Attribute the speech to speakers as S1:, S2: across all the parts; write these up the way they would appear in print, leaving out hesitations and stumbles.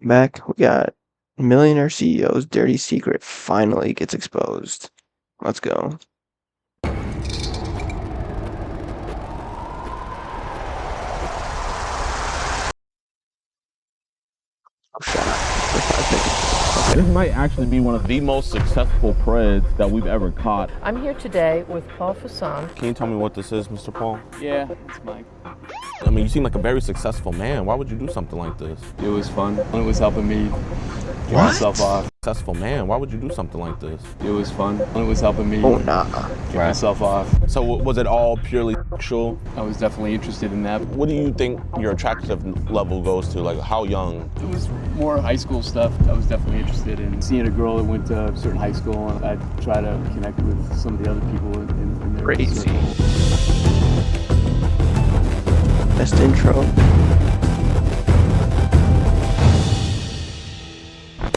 S1: Back, we got millionaire CEO's dirty secret finally gets exposed. Let's go. Oh, shot. First 5 seconds.
S2: This might actually be one of the most successful preds that we've ever caught.
S3: I'm here today with Paul Fasson.
S2: Can you tell me what this is, Mr. Paul?
S4: Yeah, it's Mike.
S2: I mean, you seem like a very successful man. Why would you do something like this?
S4: It was fun. It was helping me get myself off.
S2: Successful man. Why would you do something like this?
S4: It was fun. It was helping me
S1: Oh, nah.
S4: get myself off.
S2: So was it all purely sexual?
S4: I was definitely interested in that.
S2: What do you think your attractive level goes to? Like, how young?
S4: It was more high school stuff. I was definitely interested in seeing a girl that went to a certain high school, and I'd try to connect with some of the other people in their
S1: Crazy.
S4: circle.
S1: Best intro.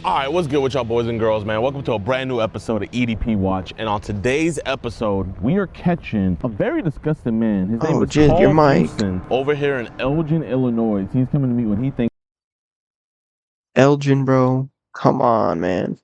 S2: All right, what's good with y'all boys and girls, man? Welcome to a brand new episode of EDP Watch. And on today's episode, we are catching a very disgusting man. His name is
S1: Jid,
S2: Paul
S1: your mic.
S2: Houston, over here in Elgin, Illinois. He's coming to meet what he thinks
S1: Elgin, bro. Come on, man.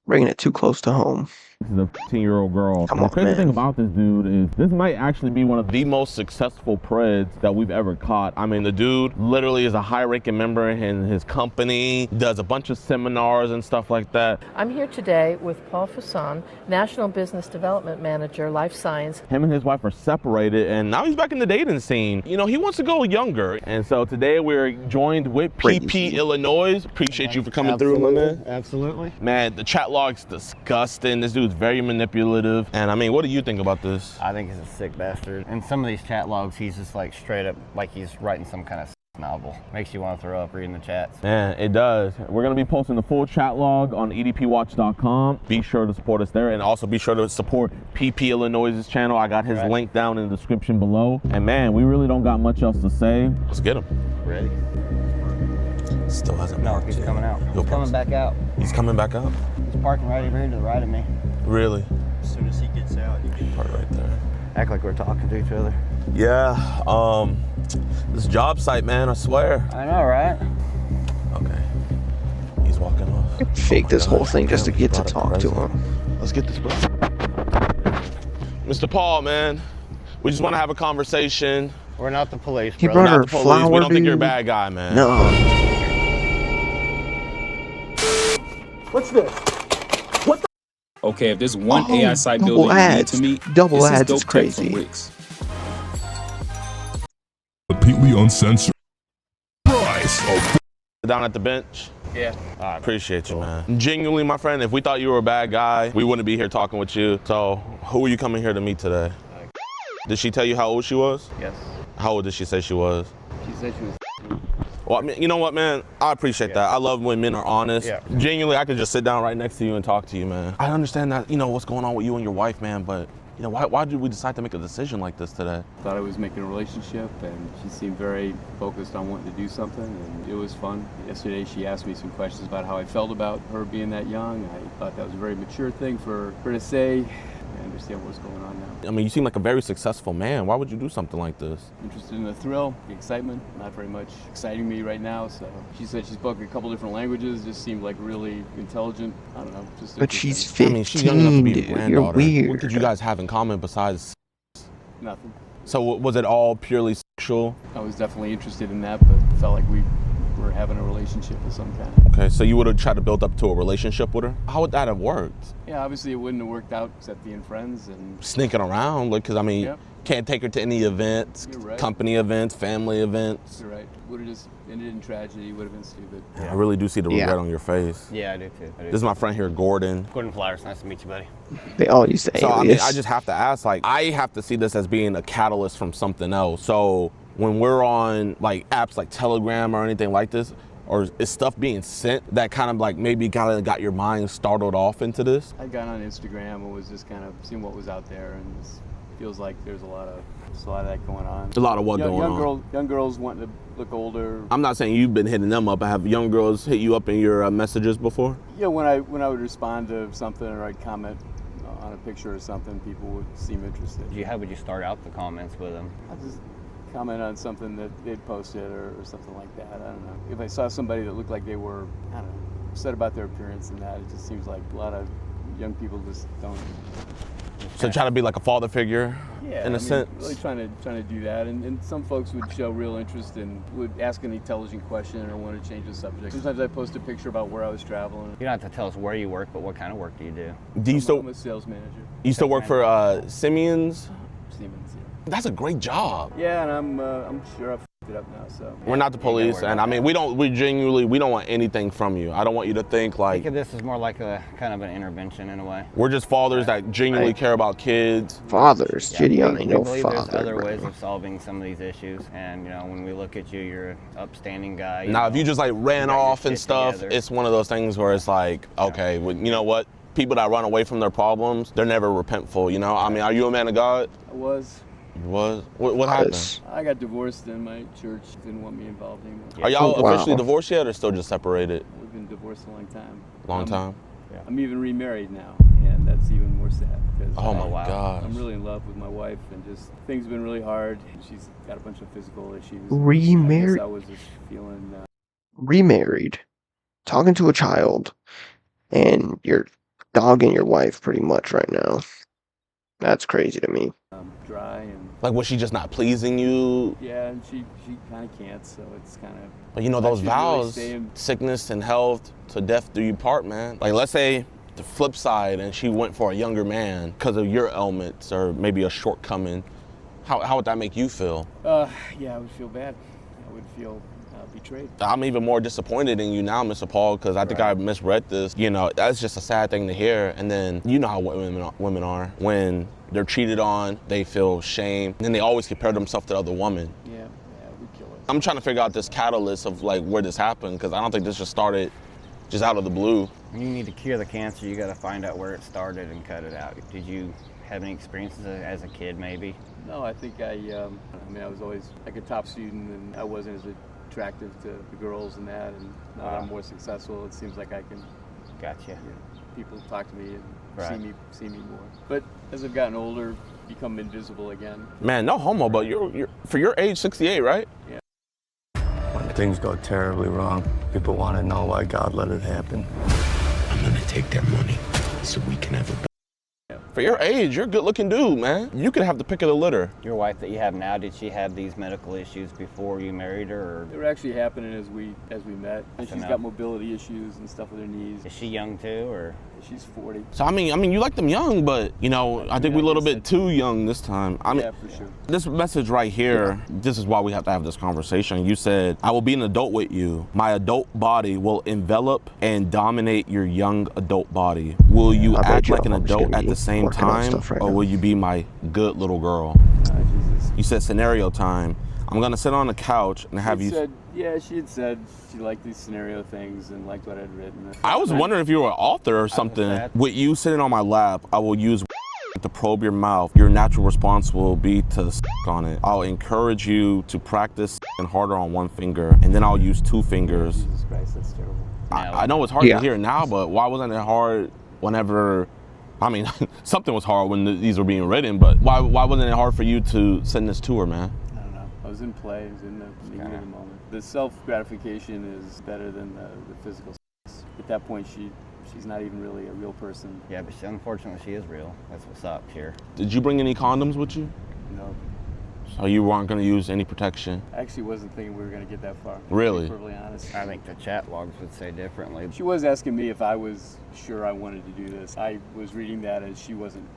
S1: Bringing it too close to home.
S2: is a 15-year-old girl.
S1: Come
S2: And
S1: on,
S2: the crazy
S1: man.
S2: thing about this dude is this might actually be one of the most successful preds that we've ever caught. I mean, the dude literally is a high-ranking member in his company, does a bunch of seminars and stuff like that.
S3: I'm here today with Paul Fasson, National Business Development Manager, Life Science.
S2: Him and his wife are separated, and now he's back in the dating scene. You know, he wants to go younger. And so today we're joined with PP
S1: Crazy.
S2: Illinois. Appreciate you for coming through, my man.
S5: Absolutely.
S2: Man, the chat log's disgusting. This dude's very manipulative. And I mean, what do you think about this?
S5: I think he's a sick bastard. In some of these chat logs, he's just like straight up like he's writing some kind of novel. Makes you want to throw up reading the chats.
S2: Man, it does. We're going to be posting the full chat log on edpwatch.com. Be sure to support us there, and also be sure to support PP Illinois' channel. I got his link down in the description below. And man, we really don't got much else to say. Let's get him.
S5: Ready?
S2: Still hasn't
S5: No,
S2: parked
S5: he's
S2: yet.
S5: coming out.
S2: He'll
S5: He's coming
S2: park.
S5: back out.
S2: He's coming back out?
S5: He's parking right over here to the right of me.
S2: Really?
S5: As soon as he gets out, you can
S2: Park right there.
S5: act like we're talking to each other.
S2: Yeah, this job site, man, I swear.
S5: I know, right?
S2: Okay. He's walking off.
S1: Fake
S2: Oh my
S1: this whole
S2: God.
S1: thing just to
S2: Damn,
S1: get to
S2: brought a
S1: talk to
S2: present.
S1: him.
S2: Let's get this, bro. Mr. Paul, man, we just want to have a conversation.
S5: We're not the police,
S1: He
S5: brother.
S1: brought
S2: Not
S1: her
S2: the police.
S1: flower,
S2: We don't think you're a
S1: dude.
S2: bad guy, man.
S1: No.
S6: Okay, if there's one
S1: Oh,
S6: AI site
S1: double
S6: builder you need
S1: ads.
S6: to meet,
S1: Double
S6: this
S1: ads
S6: is
S1: is
S6: Dope Tech
S1: crazy.
S6: from Wix.
S7: Completely uncensored price of
S2: Down at the bench.
S4: Yeah.
S2: I appreciate you, man. Genuinely, my friend, if we thought you were a bad guy, we wouldn't be here talking with you. So, who are you coming here to meet today? Did she tell you how old she was?
S4: Yes.
S2: How old did she say she was?
S4: She said she was.
S2: Well, I mean, you know what, man? I appreciate that. I love when men are honest.
S5: Yeah.
S2: Genuinely, I could just sit down right next to you and talk to you, man. I understand that, you know, what's going on with you and your wife, man, but, you know, why did we decide to make a decision like this today?
S4: Thought I was making a relationship, and she seemed very focused on wanting to do something, and it was fun. Yesterday, she asked me some questions about how I felt about her being that young. I thought that was a very mature thing for her to say. I understand what's going on now.
S2: I mean, you seem like a very successful man. Why would you do something like this?
S4: Interested in the thrill, the excitement. Not very much exciting me right now. So she said she spoke a couple different languages. Just seemed like really intelligent. I don't know. Just
S1: But she's
S4: interesting.
S1: 15,
S2: I mean, she's young enough to be your
S1: dude. You're
S2: granddaughter.
S1: weird.
S2: What did you guys have in common besides?
S4: Nothing.
S2: So was it all purely sexual?
S4: I was definitely interested in that, but felt like we were having a relationship of some kind.
S2: Okay, so you would have tried to build up to a relationship with her? How would that have worked?
S4: Yeah, obviously it wouldn't have worked out except being friends and
S2: Sneaking around, like, because I mean,
S4: Yep.
S2: can't take her to any events,
S4: You're right.
S2: company events, family events.
S4: you're right. Would have just ended in tragedy, would have been stupid.
S2: I really do see the
S1: Yeah.
S2: regret on your face.
S5: Yeah, I do too.
S2: This is my friend here, Gordon.
S5: Gordon Flowers. Nice to meet you, buddy.
S1: They all used to
S2: So I mean,
S1: alias.
S2: I just have to ask, like, I have to see this as being a catalyst from something else. So when we're on like apps like Telegram or anything like this, or is stuff being sent that kind of like maybe kind of got your mind startled off into this?
S4: I got on Instagram and was just kind of seeing what was out there, and it feels like there's a lot of that going on.
S2: A lot of what going
S4: young
S2: on.
S4: Young girls wanting to look older.
S2: I'm not saying you've been hitting them up. I have young girls hit you up in your messages before?
S4: Yeah, when I would respond to something or I'd comment on a picture or something, people would seem interested.
S5: How would you start out the comments with him?
S4: I just comment on something that they'd posted or something like that. I don't know. If I saw somebody that looked like they were, I don't know, upset about their appearance and that, it just seems like a lot of young people just don't.
S2: So try to be like a father figure,
S4: Yeah,
S2: in a sense.
S4: really trying to do that, and some folks would show real interest and would ask an intelligent question or want to change the subject. Sometimes I post a picture about where I was traveling.
S5: You don't have to tell us where you work, but what kind of work do you do?
S2: Do you still
S4: I'm a sales manager.
S2: you still work for Simeon's?
S4: Siemens.
S2: That's a great job.
S4: Yeah, and I'm sure I've f***ed it up now. So
S2: We're not the police,
S5: worry
S2: and
S5: about
S2: I mean we genuinely don't want anything from you. I don't want you to think
S5: Think
S2: like
S5: of this as more like a kind of an intervention in a way.
S2: we're just fathers that genuinely
S1: Right.
S2: care about kids.
S1: Fathers. Gideon
S5: we
S1: ain't no
S5: believe there's
S1: father,
S5: other
S1: bro.
S5: ways of solving some of these issues, and when we look at you, you're an upstanding guy.
S2: Now, if you just like ran
S5: got your
S2: off and
S5: shit
S2: stuff,
S5: together.
S2: it's one of those things where it's like, okay, well, you know what? People that run away from their problems, they're never repentful. I mean, are you a man of God?
S4: I was.
S2: You was. What happened?
S1: Yes.
S4: I got divorced, and my church didn't want me involved anymore.
S2: Are y'all
S1: Oh, wow.
S2: officially divorced yet, or still just separated?
S4: We've been divorced a long time.
S2: Long time.
S4: I'm even remarried now, and that's even more sad because
S2: Oh my
S5: wow.
S2: gosh.
S4: I'm really in love with my wife, and just things have been really hard. She's got a bunch of physical issues.
S1: Remarried?
S4: I was just feeling.
S1: Remarried, talking to a child, and you're dogging your wife pretty much right now. That's crazy to me.
S4: Dry and
S2: Like, was she just not pleasing you?
S4: yeah, and she kind of can't, so it's kind of.
S2: But those
S4: Actually really
S2: vows,
S4: staying-
S2: sickness and health, to death do you part, man. Like, let's say the flip side, and she went for a younger man because of your ailments or maybe a shortcoming. How would that make you feel?
S4: Yeah, I would feel bad. I would feel betrayed.
S2: I'm even more disappointed in you now, Mr. Paul, because I think I misread this. That's just a sad thing to hear. And then you know how women are. When they're cheated on, they feel shame. And then they always compare themselves to other women.
S4: Yeah, it would kill us.
S2: I'm trying to figure out this catalyst of like where this happened, because I don't think this just started just out of the blue.
S5: When you need to cure the cancer, you got to find out where it started and cut it out. Did you have any experiences as a kid, maybe?
S4: No, I think I was always like a top student, and I wasn't as attractive to the girls and that. And now that I'm more successful, it seems like I can.
S5: Gotcha.
S4: People talk to me and
S5: Right.
S4: see me more. But as I've gotten older, become invisible again.
S2: Man, no homo, but you're for your age, 68, right?
S8: When things go terribly wrong, people want to know why God let it happen.
S9: I'm gonna take their money so we can have a
S2: For your age, you're a good-looking dude, man. You could have the pick of the litter.
S5: Your wife that you have now, did she have these medical issues before you married her?
S4: They were actually happening as we met. And she's
S5: enough.
S4: got mobility issues and stuff with her knees.
S5: Is she young too, or?
S4: She's 40.
S2: So I mean, you like them young, but I think we're a little bit too young this time. I mean,
S4: Yeah, for sure.
S2: this message right here, this is why we have to have this conversation. You said, I will be an adult with you. My adult body will envelop and dominate your young adult body. Will you
S1: I bet
S2: act
S1: your
S2: like an
S1: mom's
S2: adult
S1: gonna
S2: at
S1: be
S2: the same
S1: working on
S2: time,
S1: stuff right
S2: or
S1: now.
S2: will you be my good little girl?
S4: Jesus.
S2: You said scenario time. I'm gonna sit on the couch and have you.
S4: She had said she liked these scenario things and liked what I'd written.
S2: I was wondering if you were an author or something.
S5: sad.
S2: With you sitting on my lap, I will use to probe your mouth. Your natural response will be to on it. I'll encourage you to practice and harder on one finger, and then I'll use two fingers.
S4: Jesus Christ, that's terrible.
S2: I know it's hard
S1: Yeah.
S2: to hear now, but why wasn't it hard whenever? I mean, something was hard when these were being written, but why wasn't it hard for you to send this to her, man?
S4: I don't know. I was in play. I was in the heat of the moment. The self-gratification is better than the physical sex. At that point, she's not even really a real person.
S5: Yeah, but unfortunately she is real. That's what's up here.
S2: Did you bring any condoms with you?
S4: No,
S2: So you weren't going to use any protection?
S4: I actually wasn't thinking we were going to get that far.
S2: Really?
S4: To be perfectly honest.
S5: I think the chat logs would say differently.
S4: She was asking me if I was sure I wanted to do this. I was reading that as she wasn't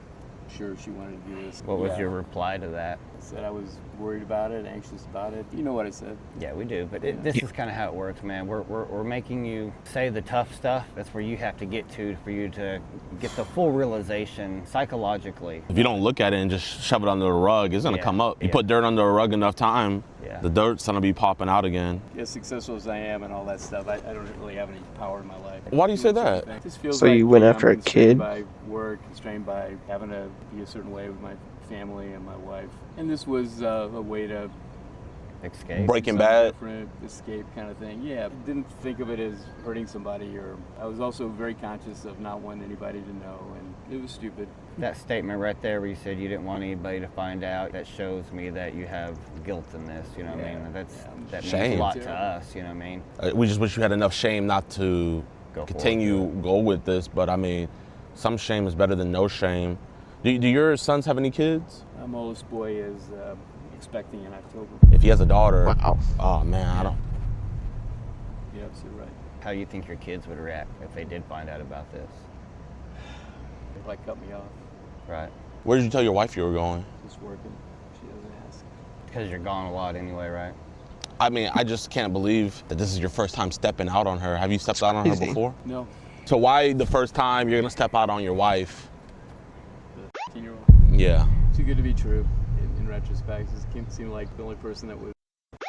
S4: sure she wanted to do this.
S5: What was
S4: Yeah.
S5: your reply to that?
S4: I said I was worried about it, anxious about it. You know what I said.
S5: Yeah, we do, but this is kind of how it works, man. We're making you say the tough stuff. That's where you have to get to for you to get the full realization psychologically.
S2: If you don't look at it and just shove it under the rug, it's going to
S5: Yeah,
S2: come up. You
S5: yeah.
S2: put dirt under a rug enough time,
S5: Yeah.
S2: the dirt's going to be popping out again.
S4: As successful as I am and all that stuff, I don't really have any power in my life.
S2: Why do you say that?
S4: It just feels
S1: So
S4: like,
S1: you went
S4: know,
S1: after
S4: I'm
S1: a
S4: constrained
S1: kid?
S4: by work, constrained by having to be a certain way with my family and my wife. And this was a way to
S5: Escape.
S2: Breaking Bad.
S4: Different escape kind of thing. Yeah, I didn't think of it as hurting somebody, or I was also very conscious of not wanting anybody to know, and it was stupid.
S5: That statement right there where you said you didn't want anybody to find out, that shows me that you have guilt in this, you know what I mean? That means
S2: Shame.
S5: a lot to us, you know what I mean?
S2: We just wish you had enough shame not to go with this, but I mean, some shame is better than no shame. Do your sons have any kids?
S4: My oldest boy is expecting in October.
S2: If he has a daughter,
S1: Wow.
S2: oh man, I don't.
S4: You're absolutely right.
S5: How do you think your kids would react if they did find out about this?
S4: They'd like cut me off.
S5: Right.
S2: Where did you tell your wife you were going?
S4: Just working. She doesn't ask.
S5: Because you're gone a lot anyway, right?
S2: I mean, I just can't believe that this is your first time stepping out on her. Have you stepped out on her
S1: Crazy.
S2: before?
S4: No.
S2: So why the first time you're gonna step out on your wife?
S4: The 15-year-old.
S2: Yeah.
S4: Too good to be true. In retrospect, it seemed like the only person that was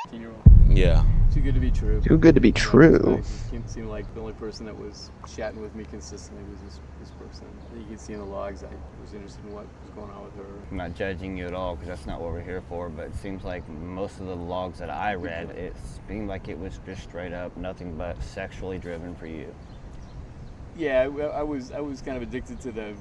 S4: 15-year-old.
S2: Yeah.
S4: Too good to be true.
S1: Too good to be true.
S4: It seemed like the only person that was chatting with me consistently was this person. You can see in the logs I was interested in what was going on with her.
S5: I'm not judging you at all because that's not what we're here for, but it seems like most of the logs that I read, it seemed like it was just straight up nothing but sexually driven for you.
S4: Yeah, I was kind of addicted to the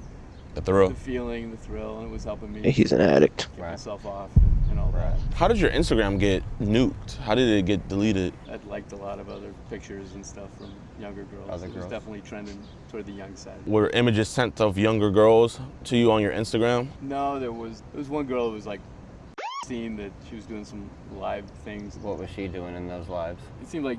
S2: thrill.
S4: the feeling, the thrill, and it was helping me
S1: Yeah, he's an addict.
S4: get myself off and all that.
S2: How did your Instagram get nuked? How did it get deleted?
S4: I'd liked a lot of other pictures and stuff from younger girls.
S5: Other
S4: It was
S5: girls.
S4: definitely trending toward the young side.
S2: Were images sent of younger girls to you on your Instagram?
S4: No, there was one girl that was like seeing that she was doing some live things.
S5: What was she doing in those lives?
S4: It seemed like,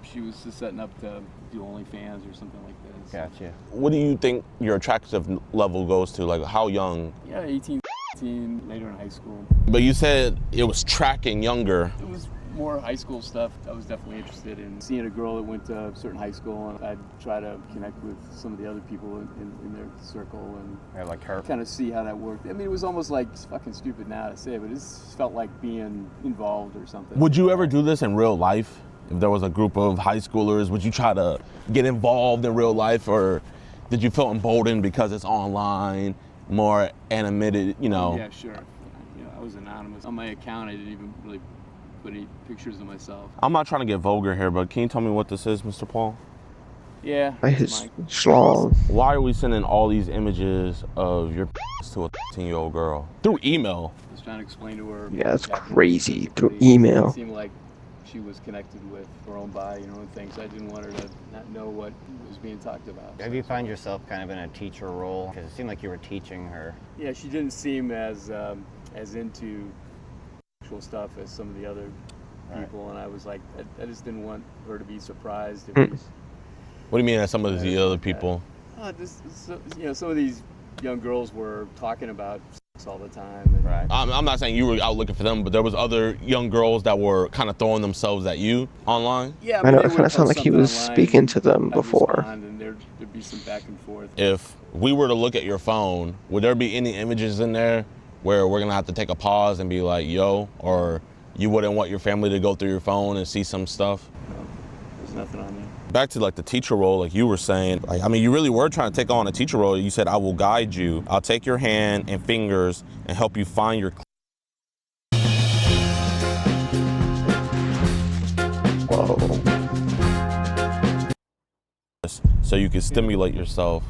S4: she was just setting up to do OnlyFans or something like this.
S5: Gotcha.
S2: What do you think your attractive level goes to? Like how young?
S4: Yeah, 18, 19, later in high school.
S2: But you said it was tracking younger.
S4: It was more high school stuff. I was definitely interested in seeing a girl that went to a certain high school, and I'd try to connect with some of the other people in their circle and
S5: Yeah, like her.
S4: kind of see how that worked. I mean, it was almost like, it's fucking stupid now to say, but it just felt like being involved or something.
S2: Would you ever do this in real life? If there was a group of high schoolers, would you try to get involved in real life, or did you feel emboldened because it's online, more animated,
S4: Yeah, sure. I was anonymous. On my account, I didn't even really put any pictures of myself.
S2: I'm not trying to get vulgar here, but can you tell me what this is, Mr. Paul?
S4: Yeah.
S1: By
S4: it's
S1: his
S4: my-
S1: schlong.
S2: Why are we sending all these images of your to a 15-year-old girl? Through email.
S4: I was trying to explain to her.
S1: Yeah, that's
S4: what happened
S1: crazy. Through
S4: specifically.
S1: email.
S4: It seemed like she was connected with her own body, and things. I didn't want her to not know what was being talked about.
S5: Have you find yourself kind of in a teacher role? Because it seemed like you were teaching her.
S4: Yeah, she didn't seem as into sexual stuff as some of the other people, and I was like, I just didn't want her to be surprised. If these,
S2: What do you mean as some of the other people?
S4: some of these young girls were talking about sex all the time. And
S5: Right.
S2: I'm not saying you were out looking for them, but there was other young girls that were kind of throwing themselves at you online.
S4: Yeah,
S1: I know,
S4: they
S1: it
S4: would
S1: kinda sounded
S4: post
S1: like he
S4: something
S1: was
S4: online,
S1: speaking
S4: and
S1: to them
S4: I'd
S1: before.
S4: respond, and there'd be some back and forth.
S2: If we were to look at your phone, would there be any images in there where we're gonna have to take a pause and be like, yo, or you wouldn't want your family to go through your phone and see some stuff?
S4: No, there's nothing on there.
S2: Back to like the teacher role, like you were saying, you really were trying to take on a teacher role. You said, I will guide you. I'll take your hand and fingers and help you find your
S1: Whoa.
S2: so you can stimulate yourself.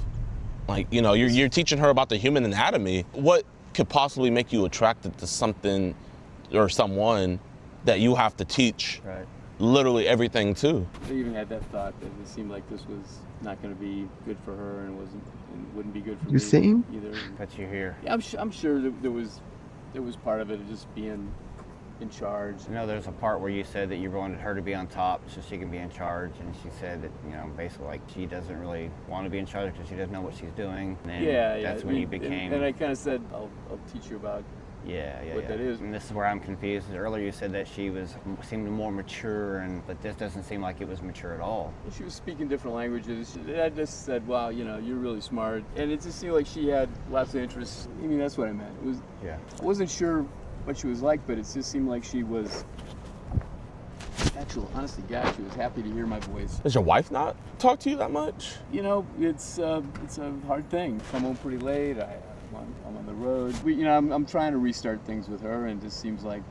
S2: You're teaching her about the human anatomy. What could possibly make you attracted to something or someone that you have to teach
S5: Right.
S2: literally everything to?
S4: I even had that thought that it seemed like this was not going to be good for her, and wouldn't be good for
S1: You
S4: me
S1: think?
S4: either.
S5: But you're here.
S4: Yeah, I'm sure that there was part of it of just being in charge.
S5: You know, there's a part where you said that you wanted her to be on top so she can be in charge, and she said that, basically like she doesn't really want to be in charge because she doesn't know what she's doing. And
S4: Yeah.
S5: That's when you became.
S4: And I kind of said, I'll teach you about.
S5: Yeah.
S4: what that is.
S5: And this is where I'm confused. Earlier you said that she seemed more mature, but this doesn't seem like it was mature at all.
S4: She was speaking different languages. I just said, wow, you're really smart. And it just seemed like she had lots of interests. I mean, that's what I meant.
S5: Yeah.
S4: I wasn't sure what she was like, but it just seemed like she was, honest to God, she was happy to hear my voice.
S2: Does your wife not talk to you that much?
S4: It's a hard thing. Come home pretty late. I'm on the road. I'm trying to restart things with her, and it just seems like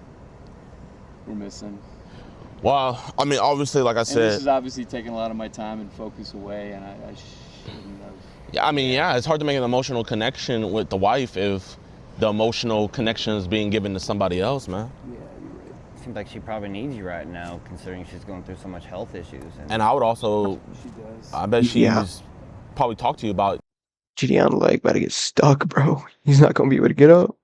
S4: we're missing.
S2: Well, I mean, obviously, like I
S4: And this
S2: said,
S4: is obviously taking a lot of my time and focus away, and I shouldn't have.
S2: yeah, I mean, yeah, it's hard to make an emotional connection with the wife if the emotional connection is being given to somebody else, man.
S4: Yeah, you're right.
S5: Seems like she probably needs you right now, considering she's going through so much health issues.
S2: And I would also,
S4: She does.
S2: I bet
S1: Yeah.
S2: she's probably talked to you about
S1: GD on the leg, about to get stuck, bro. He's not gonna be able to get up.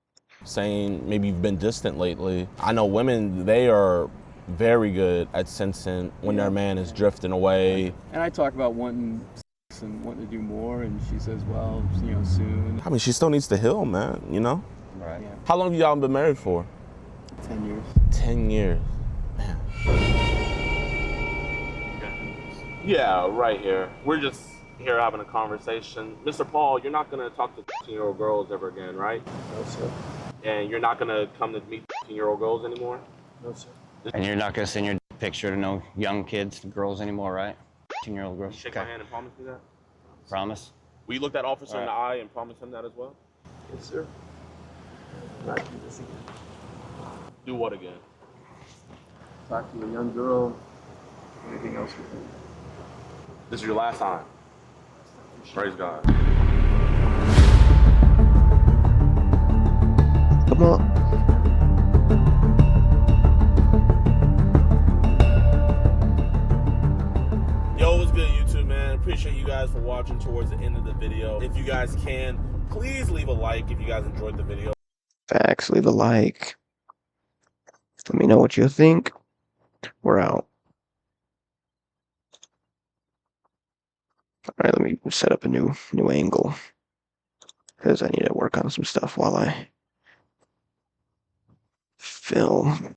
S2: saying maybe you've been distant lately. I know women, they are very good at sensing when their man is drifting away.
S4: And I talk about wanting sex and wanting to do more, and she says, well, soon.
S2: I mean, she still needs to heal, man, you know?
S5: Right.
S4: Yeah,
S2: How long have y'all been married for?
S4: 10 years.
S2: 10 years. Man. Yeah, right here. We're just here having a conversation. Mr. Paul, you're not going to talk to 15-year-old girls ever again, right?
S10: No, sir.
S2: And you're not going to come to meet 15-year-old girls anymore?
S10: No, sir.
S5: And you're not going to send your picture to no young kids, girls anymore, right? 10-year-old girls.
S2: Shake my hand and promise me that?
S5: Promise?
S2: Will you look that officer in the
S5: All
S2: eye and promise him that as well?
S10: Yes, sir. Not do this again.
S2: Do what again?
S10: Talk to a young girl. Anything else with you?
S2: This is your last time. Praise God.
S1: Come on.
S2: Yo, what's good, YouTube, man? Appreciate you guys for watching towards the end of the video. If you guys can, please leave a like if you guys enjoyed the video.
S1: Facts, leave a like. Let me know what you think. We're out. Alright, let me set up a new angle. Because I need to work on some stuff while I film.